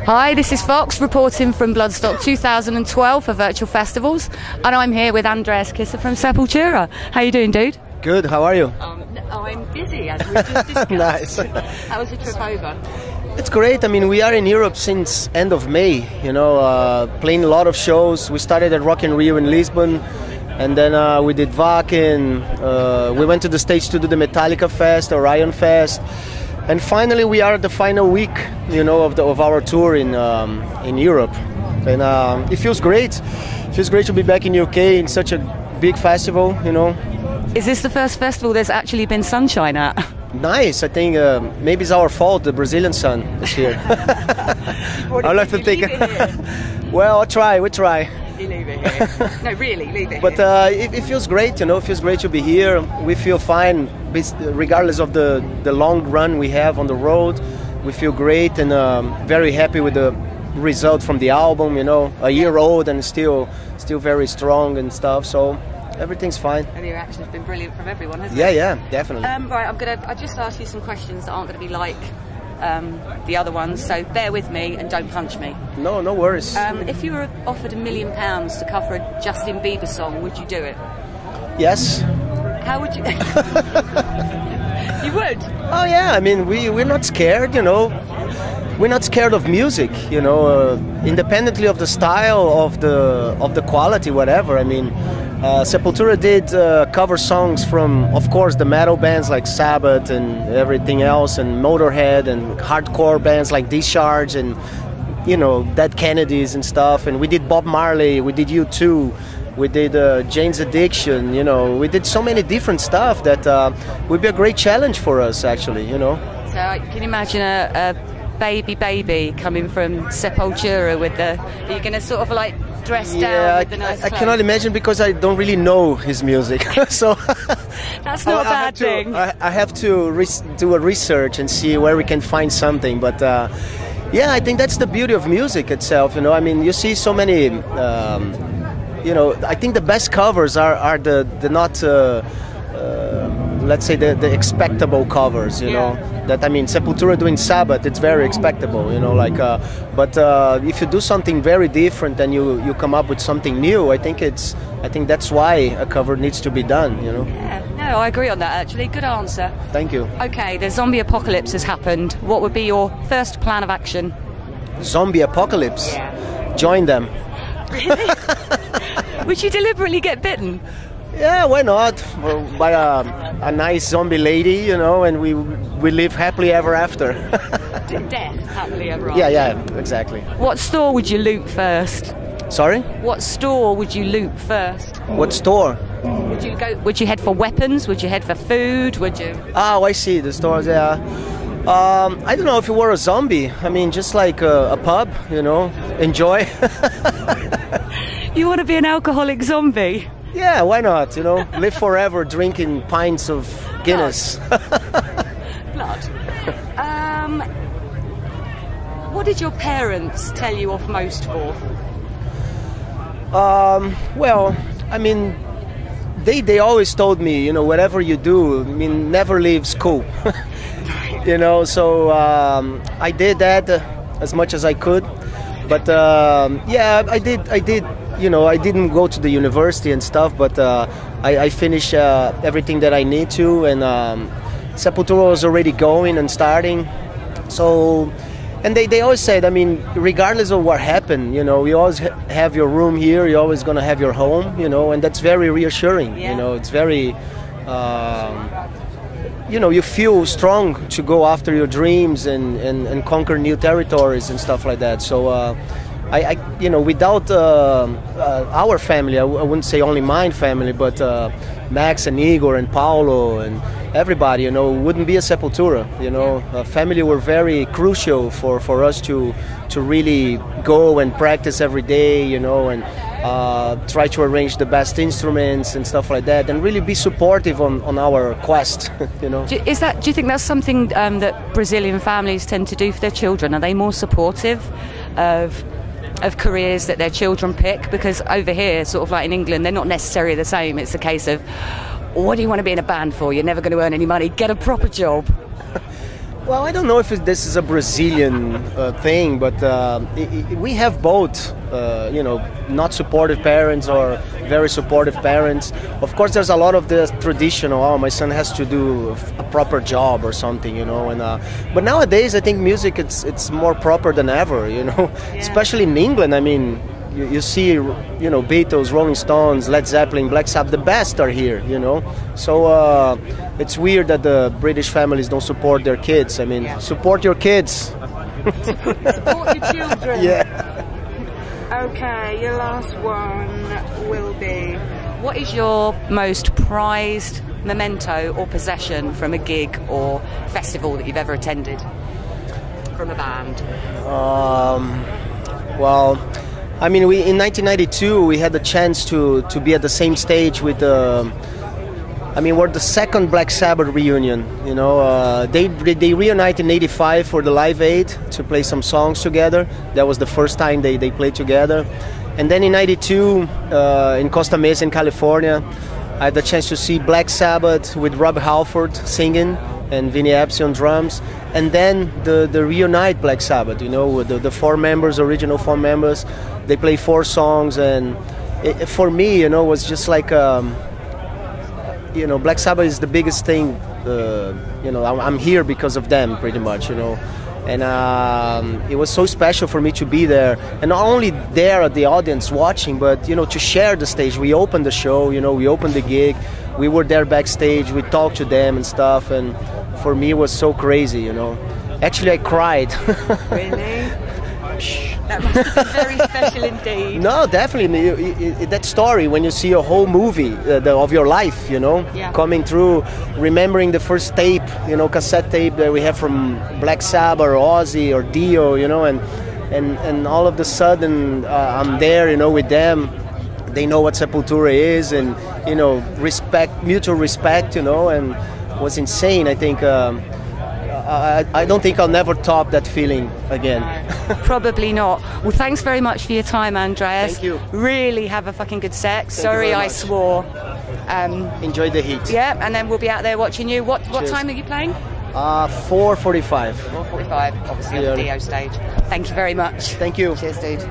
Hi, this is Fox reporting from Bloodstock 2012 for Virtual Festivals, and I'm here with Andreas Kisser from Sepultura. How you doing, dude? Good, how are you? I'm busy, as we just discussed. Nice. How was the trip over? It's great. I mean, we are in Europe since end of May, you know, playing a lot of shows. We started at Rock in Rio in Lisbon, and then we did Wacken. We went to the States to do the Metallica Fest, Orion Fest. And finally, we are at the final week, you know, of our tour in Europe, and it feels great. It feels great to be back in UK in such a big festival, you know. Is this the first festival there's actually been sunshine at? Nice. I think maybe it's our fault. The Brazilian sun is here. I'll have to take it. Well, I'll try. We try. You leave it here. No, really, leave it. But it feels great, you know. It feels great to be here. We feel fine, regardless of the long run we have on the road. We feel great and very happy with the result from the album. You know, a year old and still very strong and stuff. So everything's fine. And the reaction's been brilliant from everyone, hasn't it? Yeah, definitely. Right, I just ask you some questions that aren't going to be like the other ones, so bear with me and don't punch me. No worries. If you were offered £1 million to cover a Justin Bieber song, would you do it? Yes. How would you? You would? Oh yeah, I mean, we're not scared, you know. We're not scared of music, you know, independently of the style, of the quality, whatever. I mean, Sepultura did cover songs from, of course, the metal bands like Sabbath and everything else, and Motorhead, and hardcore bands like Discharge, and, you know, Dead Kennedys and stuff. And we did Bob Marley, we did U2, we did Jane's Addiction, you know. We did so many different stuff that would be a great challenge for us, actually, you know. So can you imagine a baby coming from Sepultura with the... Are you going to sort of like dress down with the nice clothes? I cannot imagine because I don't really know his music. So that's not a bad thing. I have to do a research and see where we can find something. But yeah, I think that's the beauty of music itself. You know, I mean, you see so many. You know, I think the best covers are the not. Let's say the expectable covers, you know. That, I mean, Sepultura doing Sabbath, it's very expectable, you know. Like, but if you do something very different and you come up with something new, I think that's why a cover needs to be done, you know. Yeah, no, I agree on that. Actually, good answer. Thank you. Okay, the zombie apocalypse has happened. What would be your first plan of action? Zombie apocalypse? Yeah. Join them. Really? Would you deliberately get bitten? Yeah, why not? By a nice zombie lady, you know, and we live happily ever after. Death, happily ever after. Yeah, exactly. What store would you loot first? Sorry? What store would you loot first? What store? Would you head for weapons? Would you head for food? Would you? Oh, I see, the stores, yeah. I don't know if you were a zombie. I mean, just like a pub, you know, enjoy. You want to be an alcoholic zombie? Yeah, why not? You know, live forever drinking pints of Guinness. Blood. What did your parents tell you off most for? Well, I mean, they always told me, you know, whatever you do, I mean, never leave school. You know, so I did that as much as I could. But yeah, I did. You know, I didn't go to the university and stuff, but I finished everything that I need to, and Sepultura was already going and starting. So, and they always said, I mean, regardless of what happened, you know, you always have your room here, you're always going to have your home, you know, and that's very reassuring. Yeah. You know, it's very, you know, you feel strong to go after your dreams and conquer new territories and stuff like that. So, you know, without our family, I wouldn't say only my family, but Max and Igor and Paulo and everybody, you know, wouldn't be a Sepultura. You know, family were very crucial for us to really go and practice every day, you know, and try to arrange the best instruments and stuff like that, and really be supportive on our quest. You know. Do you think that's something that Brazilian families tend to do for their children? Are they more supportive of careers that their children pick? Because over here, sort of like in England, they're not necessarily the same. It's a case of, what do you want to be in a band for? You're never going to earn any money. Get a proper job. Well, I don't know if this is a Brazilian thing, but we have both, not supportive parents or very supportive parents. Of course, there's a lot of the traditional, oh, my son has to do a proper job or something, but nowadays I think music, it's more proper than ever, especially in England. I mean, you see, Beatles, Rolling Stones, Led Zeppelin, Black Sabbath, the best are here, So it's weird that the British families don't support their kids. I mean, support your kids. Support your children. Yeah. Okay, your last one will be, what is your most prized memento or possession from a gig or festival that you've ever attended from a band? Well, I mean, in 1992 we had the chance to be at the same stage with we're the second Black Sabbath reunion. They reunited in '85 for the Live Aid to play some songs together. That was the first time they played together. And then in '92 in Costa Mesa in California, I had the chance to see Black Sabbath with Rob Halford singing and Vinny Appice on drums. And then the reunite Black Sabbath, with the original four members. They play 4 songs, and for me, was just like, Black Sabbath is the biggest thing. I'm here because of them, pretty much, And it was so special for me to be there, and not only there at the audience watching, but to share the stage. We opened the show, we opened the gig. We were there backstage. We talked to them and stuff, and for me it was so crazy, Actually, I cried. Really? That must have been very special indeed. No, definitely. That story, when you see a whole movie of your life, coming through, remembering the first tape, cassette tape that we have from Black Sabbath or Ozzy or Dio, and all of a sudden I'm there, with them. They know what Sepultura is, and mutual respect, and it was insane. I think. I don't think I'll never top that feeling again. Probably not. Well, thanks very much for your time, Andreas. Thank you. Really have a fucking good set. Sorry I swore. Enjoy the heat. Yeah, and then we'll be out there watching you. What time are you playing? 4:45. 4:45, obviously on the Dio stage. Thank you very much. Thank you. Cheers, dude.